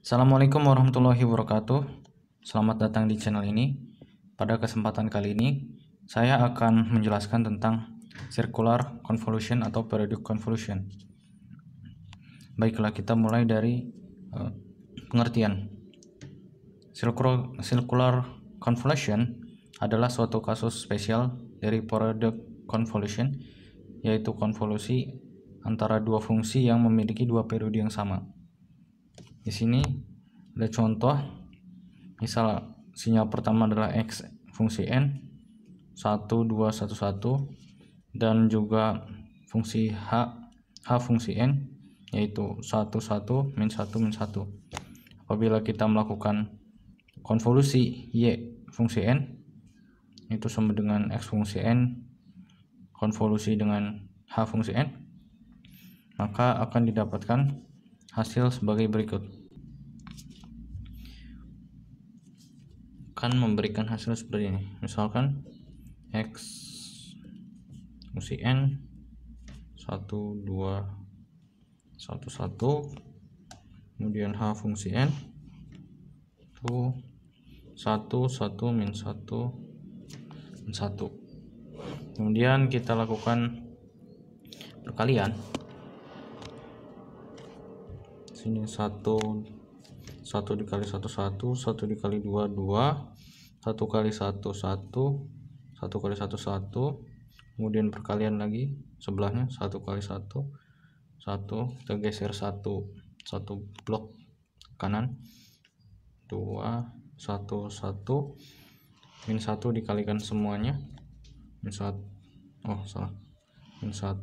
Assalamualaikum warahmatullahi wabarakatuh. Selamat datang di channel ini. Pada kesempatan kali ini, saya akan menjelaskan tentang circular convolution atau periodic convolution. Baiklah, kita mulai dari pengertian. Circular convolution adalah suatu kasus spesial dari periodic convolution, yaitu konvolusi antara dua fungsi yang memiliki dua periode yang sama. Di sini ada contoh, misal sinyal pertama adalah x fungsi n 1 2 1 1 dan juga fungsi h fungsi n yaitu 1 1 min 1 min 1. Apabila kita melakukan konvolusi y fungsi n itu sama dengan x fungsi n konvolusi dengan h fungsi n, maka akan didapatkan hasil sebagai berikut. Akan memberikan hasil seperti ini. Misalkan x fungsi n 1 2 1 1, kemudian h fungsi n itu 1 1 min 1 min 1. Kemudian kita lakukan perkalian. Sini 1 dikali 1 1, 1 dikali 2 2, 1 kali 1 1, 1 kali 1 1, kemudian perkalian lagi sebelahnya 1 kali 1 1, kita geser 1 blok kanan, 2 1 1, min 1 dikalikan semuanya, min 1 min 1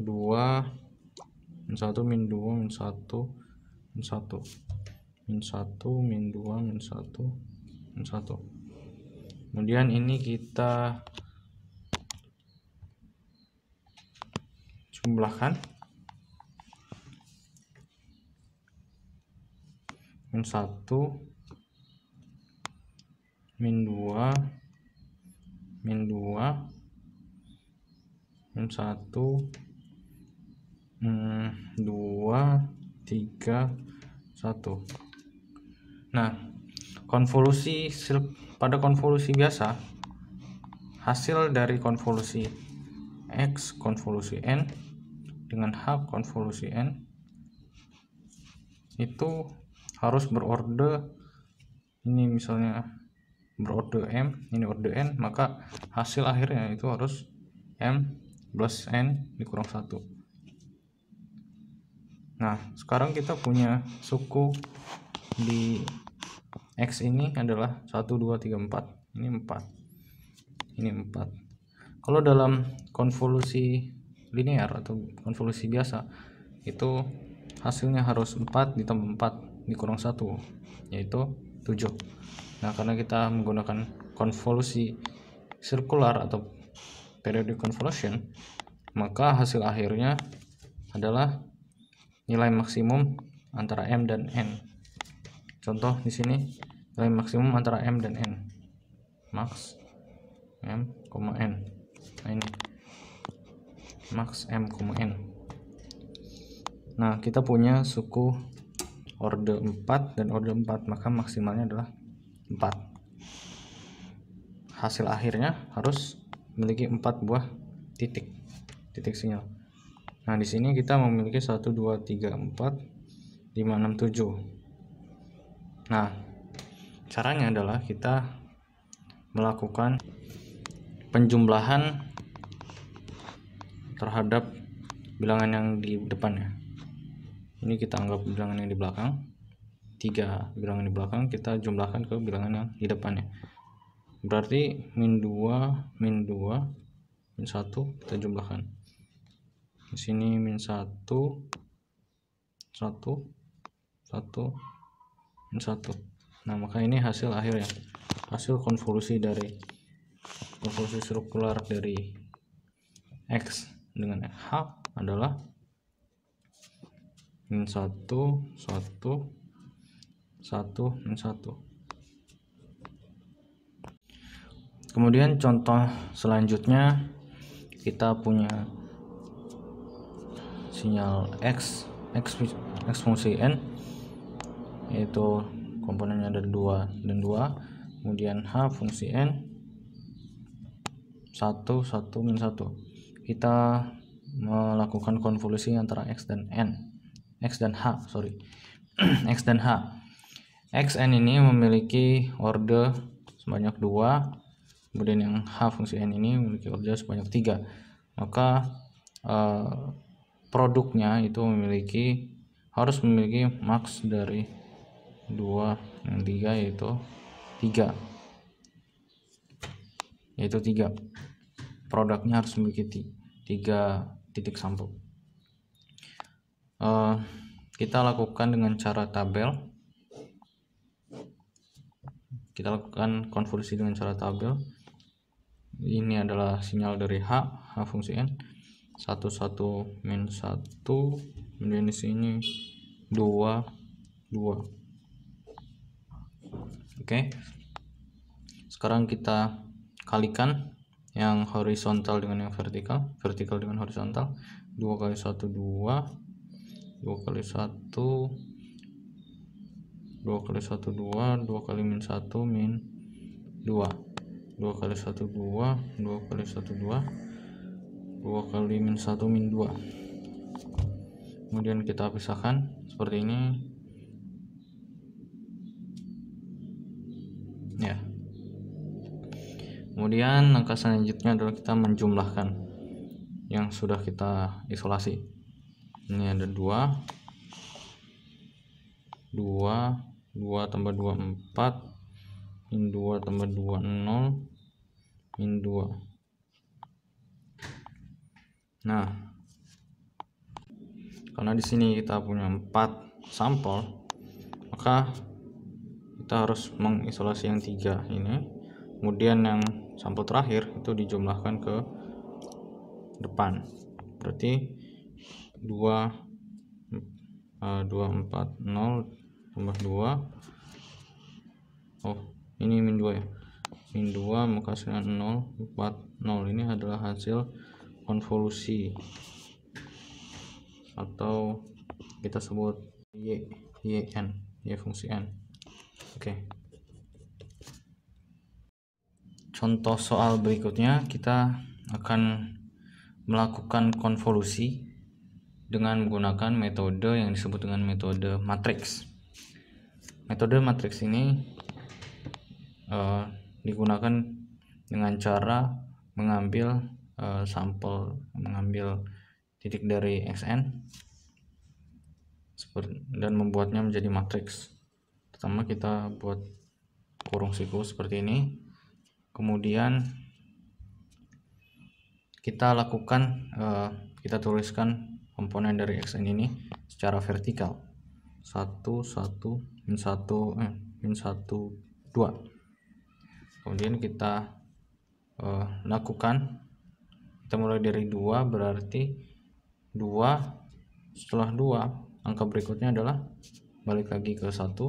2 min 1 min 2 min 1 min 1 min 1 min 2 min 1 min 1. Kemudian ini kita jumlahkan, min 1 min 2 min 2 min 1 2 3 1. Nah, pada konvolusi biasa, hasil dari konvolusi x konvolusi n dengan h konvolusi n itu harus berorde. Ini misalnya berorde m, ini orde n, maka hasil akhirnya itu harus m plus n dikurang 1. Nah, sekarang kita punya suku di x ini adalah 1 2 3 4. Ini 4. Ini 4. Kalau dalam konvolusi linear atau konvolusi biasa, itu hasilnya harus 4 ditambah 4 dikurang 1, yaitu 7. Nah, karena kita menggunakan konvolusi sirkular atau periodic convolution, maka hasil akhirnya adalah nilai maksimum antara m dan n. Contoh di sini nilai maksimum antara m dan n, max m, n. Nah, ini max m, n. Nah, kita punya suku orde 4 dan orde 4, maka maksimalnya adalah 4. Hasil akhirnya harus memiliki 4 buah titik sinyal. Nah, di sini kita memiliki 1 2 3 4 5 6 7. Nah, caranya adalah kita melakukan penjumlahan terhadap bilangan yang di depannya. Ini kita anggap bilangan yang di belakang. 3 bilangan di belakang kita jumlahkan ke bilangan yang di depannya. Berarti min 2 min 2 min 1 kita jumlahkan. Di sini min 1 1 1 min 1. Nah, maka ini hasil akhirnya, hasil konvolusi sirkular dari x dengan h adalah min 1 1 1 min 1. Kemudian contoh selanjutnya, kita punya sinyal x fungsi n yaitu komponennya ada 2 dan 2, kemudian H fungsi N 1 min 1. Kita melakukan konvolusi antara X dan H X dan H. Xn ini memiliki orde sebanyak 2, kemudian yang H fungsi N ini memiliki orde sebanyak 3. Maka produknya itu harus memiliki maks dari 2 dan 3 yaitu 3. Produknya harus memiliki 3 titik sampel. Kita lakukan dengan cara tabel. Kita lakukan konvolusi dengan cara tabel. Ini adalah sinyal dari H fungsi N 1 min 1, kemudian di sini 2 2. Oke. Sekarang kita kalikan yang horizontal dengan yang vertikal dengan horizontal. 2 kali 1 2, 2 kali 1 2 kali 1 2, 2 kali min 1 min 2, 2 kali 1 2, 2 kali 1 2, 2 kali min 1 min 2. Kemudian kita pisahkan seperti ini ya. Kemudian langkah selanjutnya adalah kita menjumlahkan yang sudah kita isolasi. Ini ada 2 tambah 2 4, min 2 tambah 2 0, min 2. Nah, karena di sini kita punya 4 sampel, maka kita harus mengisolasi yang 3 ini. Kemudian yang sampel terakhir itu dijumlahkan ke depan. Berarti 2 4 0 tambah 2. Oh, ini min 2 ya. Min 2 maka hasilnya 0 4 0. Ini adalah hasil konvolusi atau kita sebut Y fungsi N. Oke. Contoh soal berikutnya, kita akan melakukan konvolusi dengan menggunakan metode yang disebut dengan metode matriks. Metode matriks ini digunakan dengan cara mengambil mengambil titik dari Xn dan membuatnya menjadi matriks. Pertama kita buat kurung siku seperti ini, kemudian kita tuliskan komponen dari Xn ini secara vertikal. 1 1 min 1 min 1 2. Kemudian kita kita mulai dari 2, berarti 2 setelah 2 angka berikutnya adalah balik lagi ke 1 1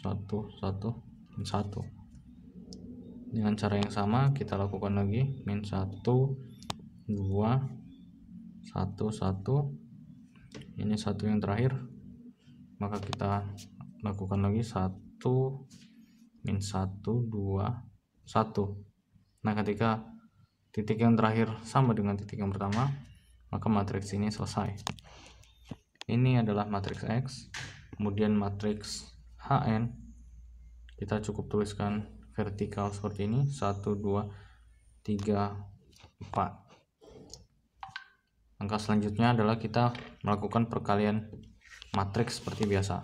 1 min 1. Dengan cara yang sama kita lakukan lagi min 1 2 1 1. Ini 1 yang terakhir, maka kita lakukan lagi 1 min 1 2 1. Nah, ketika titik yang terakhir sama dengan titik yang pertama, maka matriks ini selesai. Ini adalah matriks X. Kemudian matriks Hn kita cukup tuliskan vertikal seperti ini, 1 2 3 4. Langkah selanjutnya adalah kita melakukan perkalian matriks seperti biasa,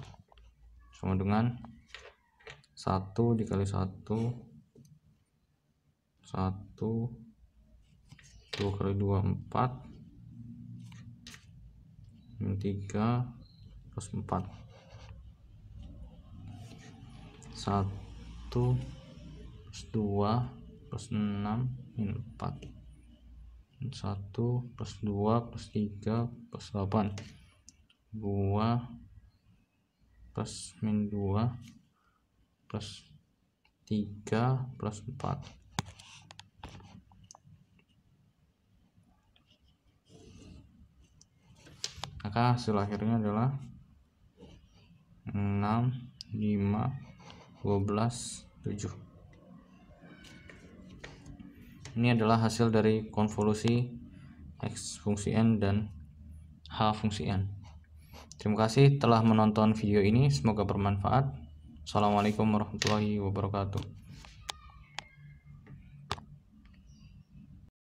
sama dengan 1 dikali 1 1, 2 kali 2 4, min 3 plus 4, 1 plus 2 plus 6 min 4, 1 plus 2 plus 3 plus 8, 2 plus min 2 plus 3 plus 4. Maka hasil akhirnya adalah 6, 5, 12, 7. Ini adalah hasil dari konvolusi X fungsi N dan H fungsi N. Terima kasih telah menonton video ini, semoga bermanfaat. Assalamualaikum warahmatullahi wabarakatuh.